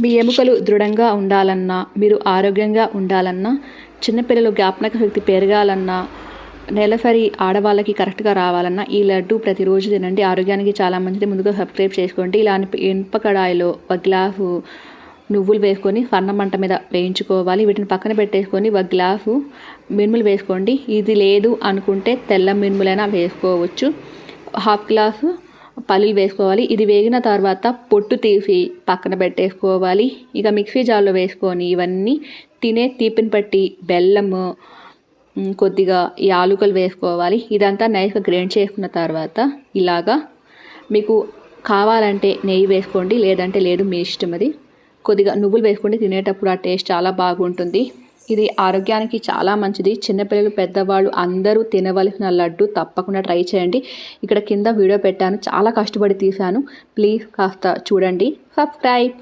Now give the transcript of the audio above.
మీ ఎముకలు దృఢంగా ఉండాలన్నా, మీరు ఆరోగ్యంగా ఉండాలన్నా, చిన్నపిల్లలు జ్ఞాపక శక్తి పెరగాలన్నా, నెలసరి ఆడవాళ్ళకి కరెక్ట్‌గా రావాలన్నా ఈ లడ్డు ప్రతిరోజు తినండి. ఆరోగ్యానికి చాలా మంచిది. ముందుగా సబ్స్క్రైబ్ చేసుకోండి. ఇలా ఇనుప కడాయిలో ఒక గ్లాసు నువ్వులు వేసుకొని సన్న మంట మీద వేయించుకోవాలి. వీటిని పక్కన పెట్టేసుకొని ఒక గ్లాసు మినుములు వేసుకోండి. ఇది లేదు అనుకుంటే తెల్ల మినుములైనా వేసుకోవచ్చు. హాఫ్ గ్లాసు పల్లీలు వేసుకోవాలి. ఇది వేగిన తర్వాత పొట్టు తీసి పక్కన పెట్టేసుకోవాలి. ఇక మిక్సీ జార్లో వేసుకొని ఇవన్నీ తినే తీపిని బట్టి బెల్లము, కొద్దిగా యాలకులు వేసుకోవాలి. ఇదంతా నైస్గా గ్రైండ్ చేసుకున్న తర్వాత ఇలాగా మీకు కావాలంటే నెయ్యి వేసుకోండి, లేదంటే లేదు, మీ ఇష్టం. అది కొద్దిగా నువ్వులు వేసుకోండి. తినేటప్పుడు ఆ టేస్ట్ చాలా బాగుంటుంది. ఇది ఆరోగ్యానికి చాలా మంచిది. చిన్నపిల్లలు, పెద్దవాళ్ళు అందరూ తినవలసిన లడ్డు. తప్పకుండా ట్రై చేయండి. ఇక్కడ కింద వీడియో పెట్టాను, చాలా కష్టపడి తీశాను. ప్లీజ్ కాస్త చూడండి. సబ్స్క్రైబ్.